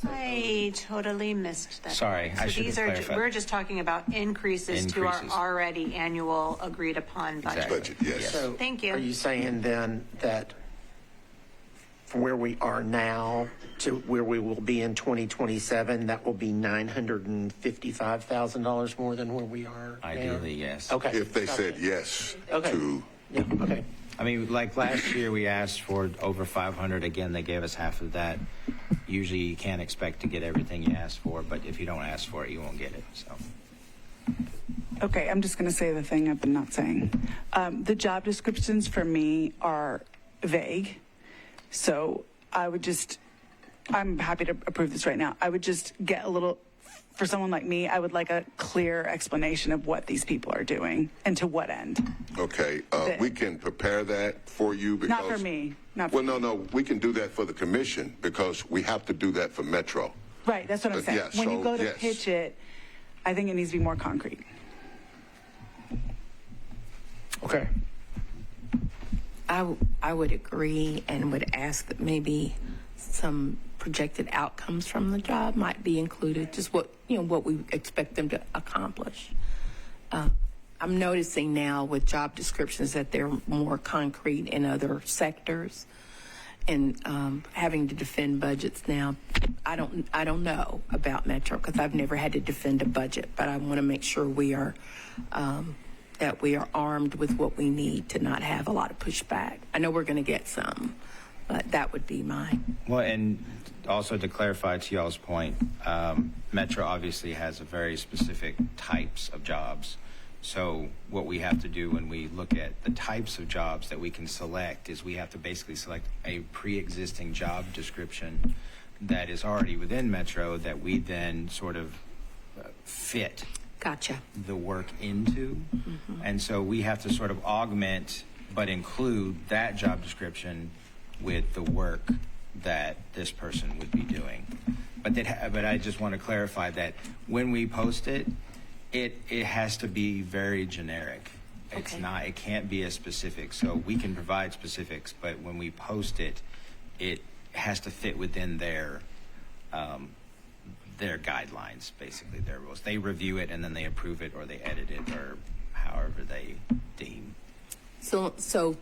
I totally missed that. Sorry, I should have clarified. We're just talking about increases to our already annual agreed upon budget. Budget, yes. So Thank you. Are you saying then that from where we are now to where we will be in 2027, that will be $955,000 more than where we are now? Ideally, yes. Okay. If they said yes to, Yeah, okay. I mean, like last year, we asked for over 500. Again, they gave us half of that. Usually, you can't expect to get everything you ask for, but if you don't ask for it, you won't get it. So, Okay, I'm just going to say the thing I've been not saying. The job descriptions for me are vague. So I'm happy to approve this right now. I would just get a little, for someone like me, I would like a clear explanation of what these people are doing and to what end. okay, we can prepare that for you because. Not for me. Not for Well, no, we can do that for the commission because we have to do that for Metro. Right, that's what I'm saying. yeah, When you so, go to yes. pitch it, I think it needs to be more concrete. Okay. I would agree and would ask that maybe some projected outcomes from the job might be included, just what we expect them to accomplish. I'm noticing now with job descriptions that they're more concrete in other sectors, and having to defend budgets now. I don't know about Metro because I've never had to defend a budget, but I want to make sure we are that we are armed with what we need to not have a lot of pushback. I know we're going to get some, but that would be mine. well, and also to clarify to y'all's point, Metro obviously has a very specific types of jobs. So what we have to do when we look at the types of jobs that we can select is we have to basically select a pre-existing job description that is already within Metro that we then sort of fit Gotcha. the work into. And so we have to sort of augment but include that job description with the work that this person would be doing. But I just want to clarify that when we post it, it has to be very generic. It's Okay. not, it can't be as specific. So we can provide specifics, but when we post it, it has to fit within their guidelines, basically their rules. They review it and then they approve it or they edit it or however they deem. So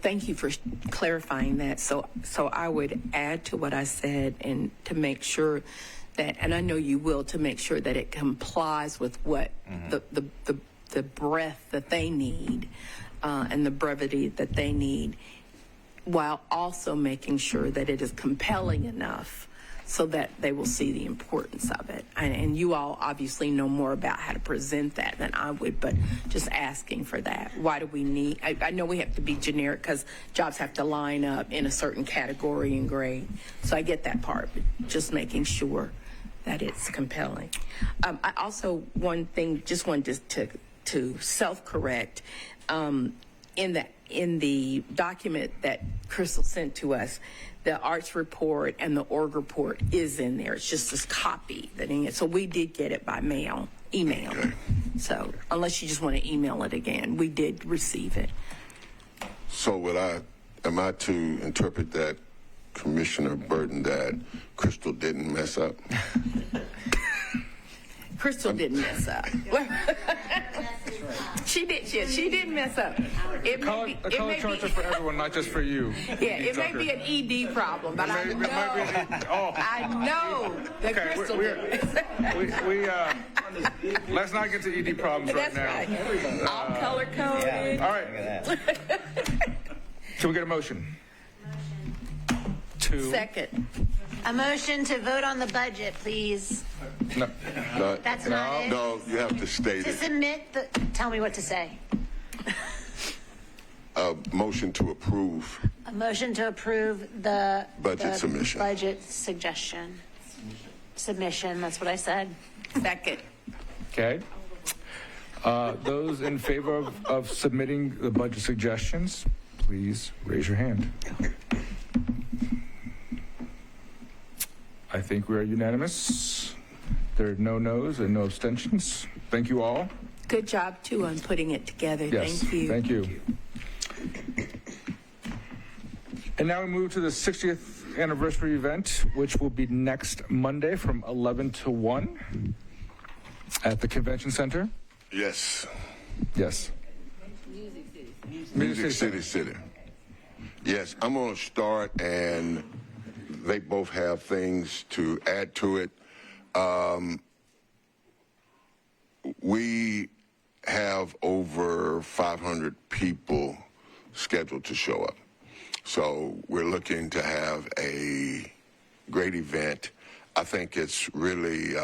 thank you for clarifying that. So I would add to what I said and to make sure that, and I know you will, to make sure that it complies with what the breadth that they need and the brevity that they need, while also making sure that it is compelling enough so that they will see the importance of it. And you all obviously know more about how to present that than I would, but just asking for that. Why do we need, I know we have to be generic because jobs have to line up in a certain category and grade. So I get that part, but just making sure that it's compelling. I also, one thing, just wanted to self-correct, in the document that Crystal sent to us, the arts report and the org report is in there. It's just this copy that in it. So we did get it by email. Okay. So unless you just want to email it again, we did receive it. So am I to interpret that, Commissioner Burton, that Crystal didn't mess up? Crystal didn't mess up. She didn't mess up. It Color may charts are be, for everyone, not just for you. yeah, it may be an ED problem, but I know that Okay, Crystal did. Let's not get to ED problems right That's now. right. All color coded. All right. Can we get a motion? Second. A motion to vote on the budget, please. No. That's not it. No, you have to state To it. submit the, tell me what to say. A motion to approve. A motion to approve the Budget submission. Budget suggestion. Submission, that's what I said. Second. Okay. Those in favor of submitting the budget suggestions, please raise your hand. I think we are unanimous. There are no noes and no abstentions. Thank you all. Good job, too, on putting it together. Yes, Thank you. thank you. And now we move to the 60th anniversary event, which will be next Monday from 11 to 1 at the Convention Center. Yes. Yes. Music City. Yes, I'm going to start, and they both have things to add to it. We have over 500 people scheduled to show up. So we're looking to have a great event. I think it's really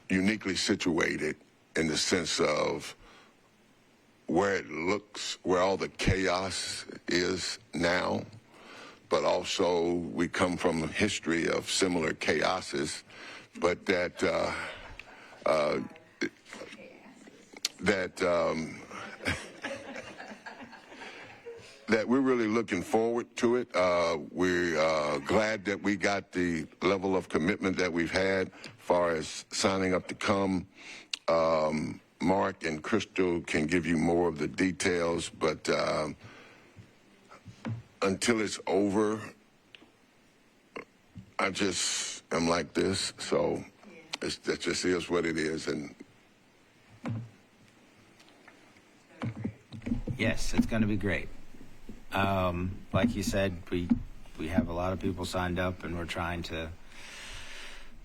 uniquely situated in the sense of where it looks, where all the chaos is now, but also we come from a history of similar chaoses, but that that we're really looking forward to it. We're glad that we got the level of commitment that we've had as far as signing up to come. Mark and Crystal can give you more of the details, but until it's over, I just am like this. So that just is what it is. And Yes, it's going to be great. Like you said, we have a lot of people signed up, and we're trying to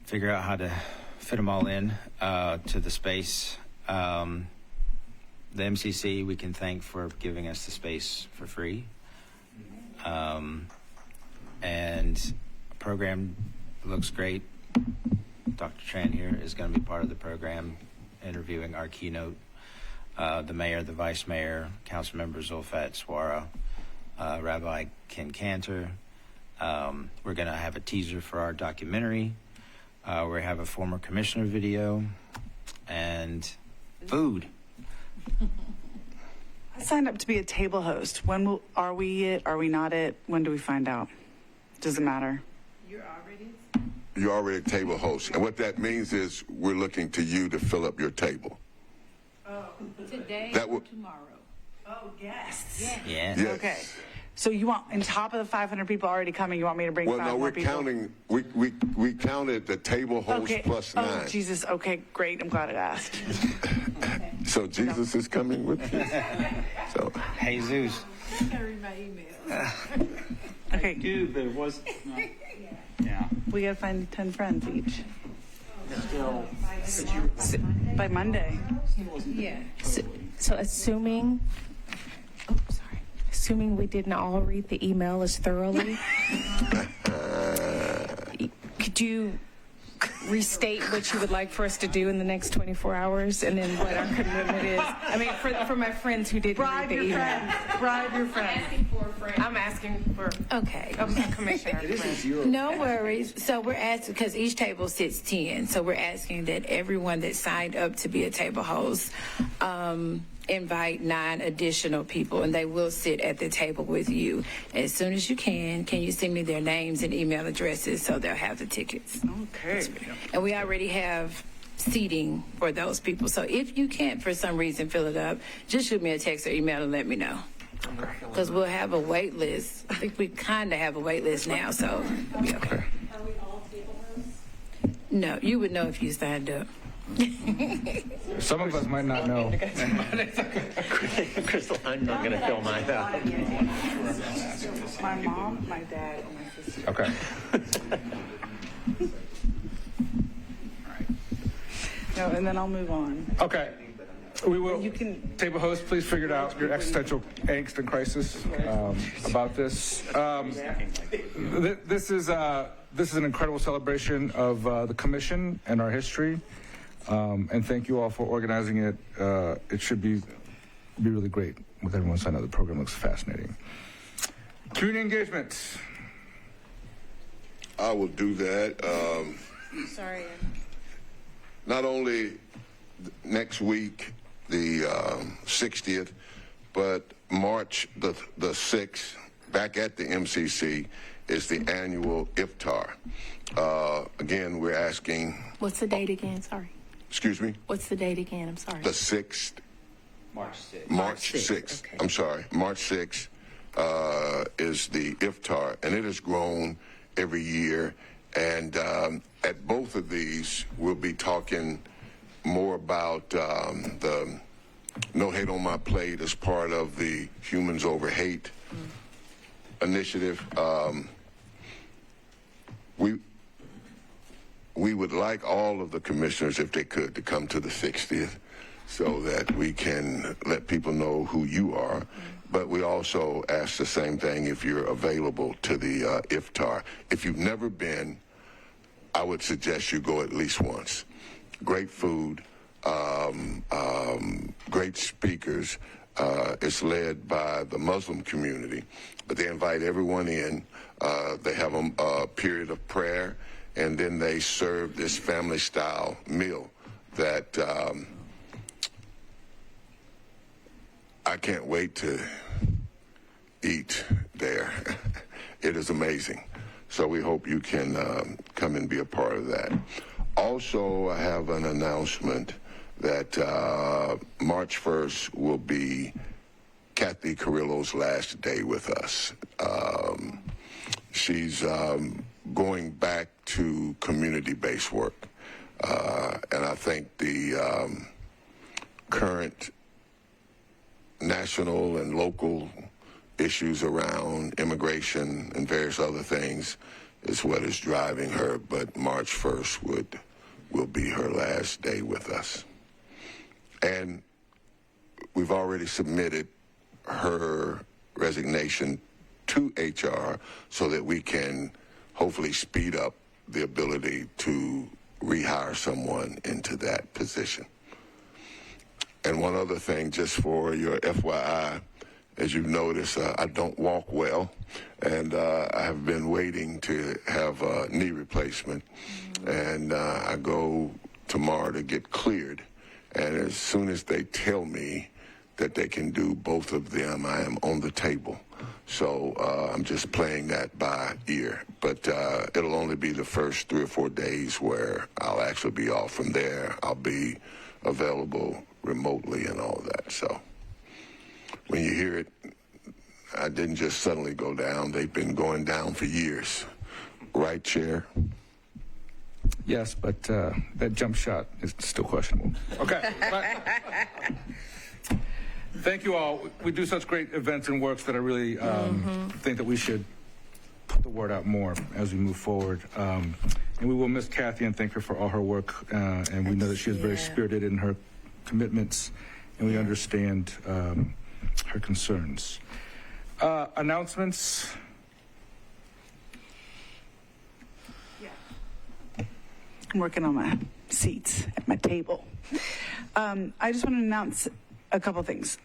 figure out how to fit them all in to the space. The MCC we can thank for giving us the space for free. And the program looks great. Dr. Tran here is going to be part of the program, interviewing our keynote, the mayor, the vice mayor, council member Zulfat Swara, Rabbi Ken Cantor. We're going to have a teaser for our documentary. We have a former commissioner video and food. I signed up to be a table host. Are we it? Are we not it? When do we find out? Does it matter? you're already a table host. And what that means is we're looking to you to fill up your table. Today or tomorrow? Oh, yes. Yeah. Yes. Okay. So you want, on top of the 500 people already coming, you want me to bring Well, 5 no, more we're people? counting, we counted the table host Okay. plus 9. Oh, Jesus. Okay, great. I'm glad I asked. So Jesus is coming with you. So Jesus. Okay. Dude, but it was not. Yeah. We got to find 10 friends each Still. by Monday. Yeah. So assuming we didn't all read the email as thoroughly, could you restate what you would like for us to do in the next 24 hours and then what our commitment is? I mean, for my friends who didn't read the email. Bribe your friends. I'm asking for Okay. a commissioner. No worries. So we're asking, because each table sits 10, so we're asking that everyone that signed up to be a table host invite 9 additional people, and they will sit at the table with you. As soon as you can you send me their names and email addresses so they'll have the tickets? Okay. And we already have seating for those people. So if you can't, for some reason, fill it up, just shoot me a text or email and let me know. Because we'll have a wait list. I think we kind of have a wait list now, so it'll be okay. Are we all table hosts? No, you would know if you signed up. Some of us might not know. Crystal, I'm not going to fill mine out. My mom, my dad, and my sister. Okay. No, and then I'll move on. Okay. We will. You can- Table host, please figure out your existential angst and crisis about this. This is an incredible celebration of the commission and our history, and thank you all for organizing it. It should be really great with everyone signed up. The program looks fascinating. Community engagement. I will do that. Sorry. Not only next week, the 60th, but March the 6th, back at the MCC, is the annual iftar. Again, we're asking... What's the date again? Sorry. Excuse me? What's the date again? I'm sorry. The 6th. March 6th. March 6th. Okay. I'm sorry. March 6th is the iftar, and it has grown every year. And at both of these, we'll be talking more about the No Hate on My Plate as part of the Humans Over Hate initiative. We would like all of the commissioners, if they could, to come to the 60th so that we can let people know who you are. But we also ask the same thing if you're available to the iftar. If you've never been, I would suggest you go at least once. Great food, great speakers. It's led by the Muslim community, but they invite everyone in. They have a period of prayer, and then they serve this family-style meal that I can't wait to eat there. It is amazing. So we hope you can come and be a part of that. Also, I have an announcement that March 1st will be Kathy Carrillo's last day with us. She's going back to community-based work. And I think the current national and local issues around immigration and various other things is what is driving her, but March 1st will be her last day with us. And we've already submitted her resignation to HR so that we can hopefully speed up the ability to rehire someone into that position. And one other thing, just for your FYI, as you've noticed, I don't walk well, and I have been waiting to have a knee replacement, and I go tomorrow to get cleared, and as soon as they tell me that they can do both of them, I am on the table. So I'm just playing that by ear, but it'll only be the first 3 or 4 days where I'll actually be off. From there, I'll be available remotely and all of that. So when you hear it, I didn't just suddenly go down. They've been going down for years. Right, Chair? Yes, but that jump shot is still questionable. Okay. Thank you all. We do such great events and works that I really think that we should put the word out more as we move forward. And we will miss Kathy and thank her for all her work. And we know that she is very spirited in her commitments, and we understand her concerns. Announcements. I'm working on my seats at my table. I just want to announce a couple things.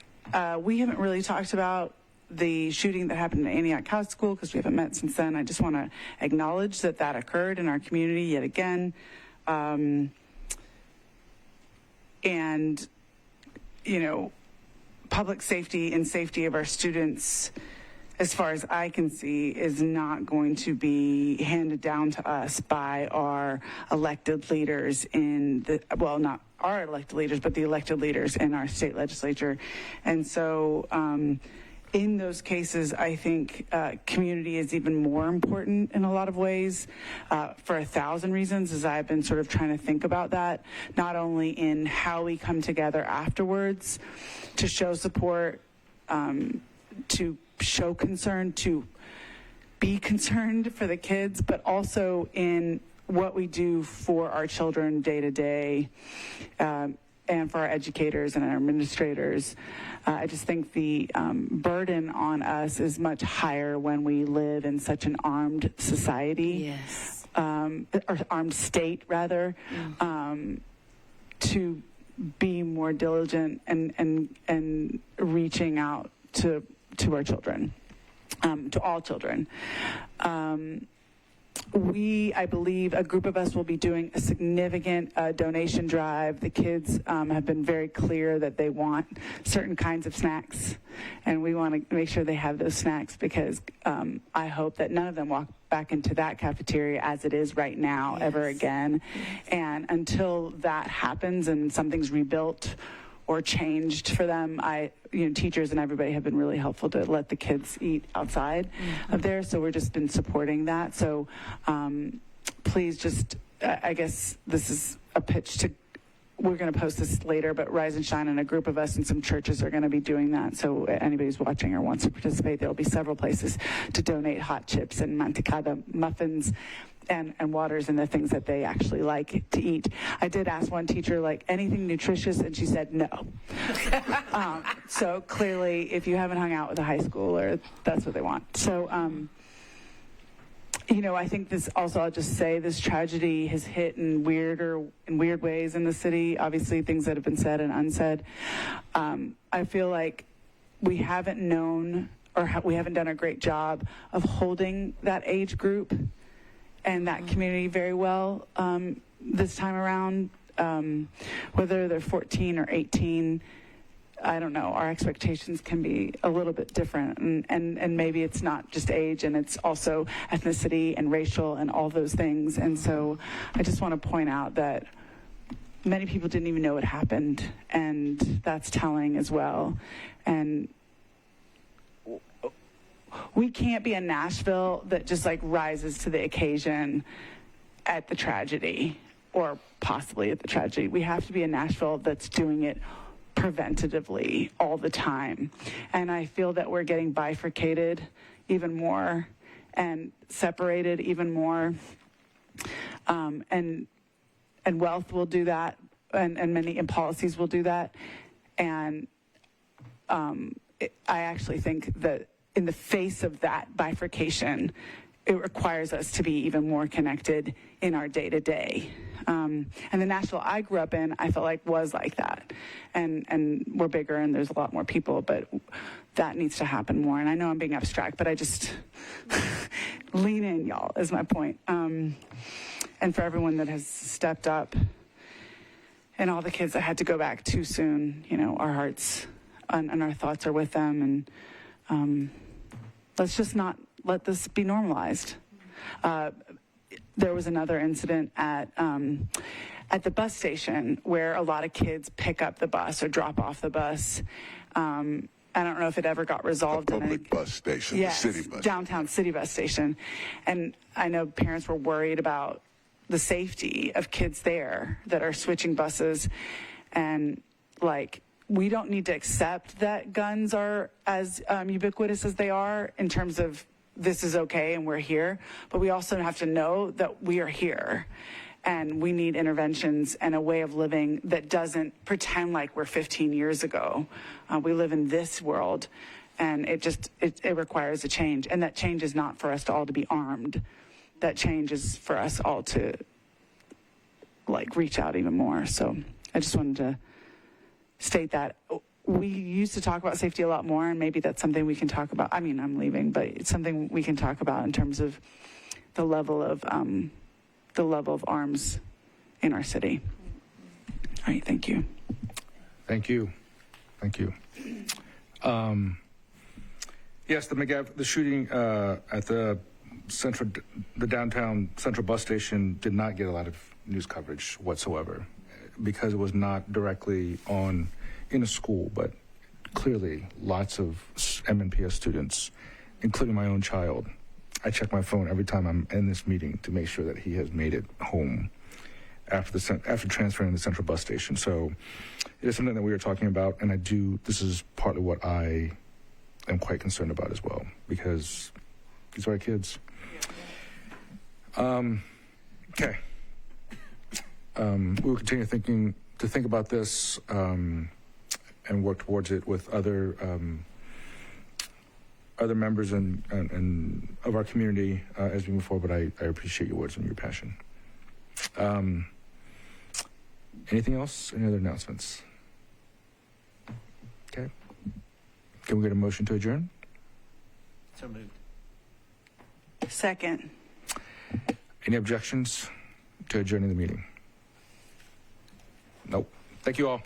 We haven't really talked about the shooting that happened at Antioch High School because we haven't met since then. I just want to acknowledge that that occurred in our community yet again. And, you know, public safety and safety of our students, as far as I can see, is not going to be handed down to us by our elected leaders in the, well, not our elected leaders, but the elected leaders in our state legislature. And so in those cases, I think community is even more important in a lot of ways for 1,000 reasons, as I've been sort of trying to think about that, not only in how we come together afterwards to show support, to show concern, to be concerned for the kids, but also in what we do for our children day to day, and for our educators and our administrators. I just think the burden on us is much higher when we live in such an armed society, Yes. or armed state rather, to be more diligent and reaching out to our children, to all children. I believe a group of us will be doing a significant donation drive. The kids have been very clear that they want certain kinds of snacks, and we want to make sure they have those snacks, because I hope that none of them walk back into that cafeteria as it is right now ever again. And until that happens and something's rebuilt or changed for them, teachers and everybody have been really helpful to let the kids eat outside of there. So we're just been supporting that. So please just, I guess this is a pitch to, we're going to post this later, but Rise and Shine and a group of us and some churches are going to be doing that. So anybody who's watching or wants to participate, there'll be several places to donate hot chips and mantecada muffins and waters and the things that they actually like to eat. I did ask one teacher, like, anything nutritious, and she said no. So clearly, if you haven't hung out with a high schooler, that's what they want. So, I think this also, I'll just say, this tragedy has hit in weird ways in the city. Obviously, things that have been said and unsaid. I feel like we haven't known, or we haven't done a great job of holding that age group and that community very well this time around. Whether they're 14 or 18, I don't know, our expectations can be a little bit different, and maybe it's not just age, and it's also ethnicity and racial and all those things. And so I just want to point out that many people didn't even know it happened, and that's telling as well. And we can't be a Nashville that just rises to the occasion at the tragedy, or possibly at the tragedy. We have to be a Nashville that's doing it preventatively all the time. And I feel that we're getting bifurcated even more and separated even more. And wealth will do that, and many policies will do that. And I actually think that in the face of that bifurcation, it requires us to be even more connected in our day-to-day. And the Nashville I grew up in, I felt like was like that. And we're bigger and there's a lot more people, but that needs to happen more. And I know I'm being abstract, but I just lean in, y'all, is my point. And for everyone that has stepped up, and all the kids that had to go back too soon, our hearts and our thoughts are with them. And let's just not let this be normalized. There was another incident at the bus station where a lot of kids pick up the bus or drop off the bus. I don't know if it ever got resolved. The public bus station, yes, the city bus. Downtown city bus station. And I know parents were worried about the safety of kids there that are switching buses. And we don't need to accept that guns are as ubiquitous as they are in terms of this is okay and we're here, but we also have to know that we are here and we need interventions and a way of living that doesn't pretend like we're 15 years ago. We live in this world, and it requires a change. And that change is not for us to all to be armed. That change is for us all to reach out even more. So I just wanted to state that. We used to talk about safety a lot more, and maybe that's something we can talk about. I mean, I'm leaving, but it's something we can talk about in terms of the level of arms in our city. All right, thank you. Thank you. Yes, the shooting at the downtown central bus station did not get a lot of news coverage whatsoever, because it was not directly in a school, but clearly lots of MNPS students, including my own child. I check my phone every time I'm in this meeting to make sure that he has made it home after transferring to the central bus station. So it is something that we are talking about, and this is partly what I am quite concerned about as well, because these are our kids. Okay. We will continue to think about this and work towards it with other members and of our community as we move forward. But I appreciate your words and your passion. Anything else? Any other announcements? Okay. Can we get a motion to adjourn? So moved. Second. Any objections to adjourning the meeting? Nope. Thank you all.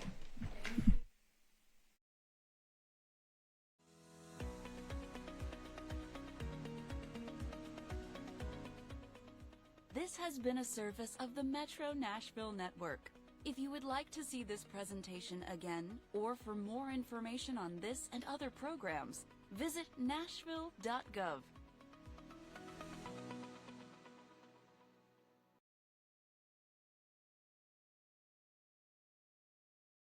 This has been a service of the Metro Nashville Network. If you would like to see this presentation again, or for more information on this and other programs, visit nashville.gov.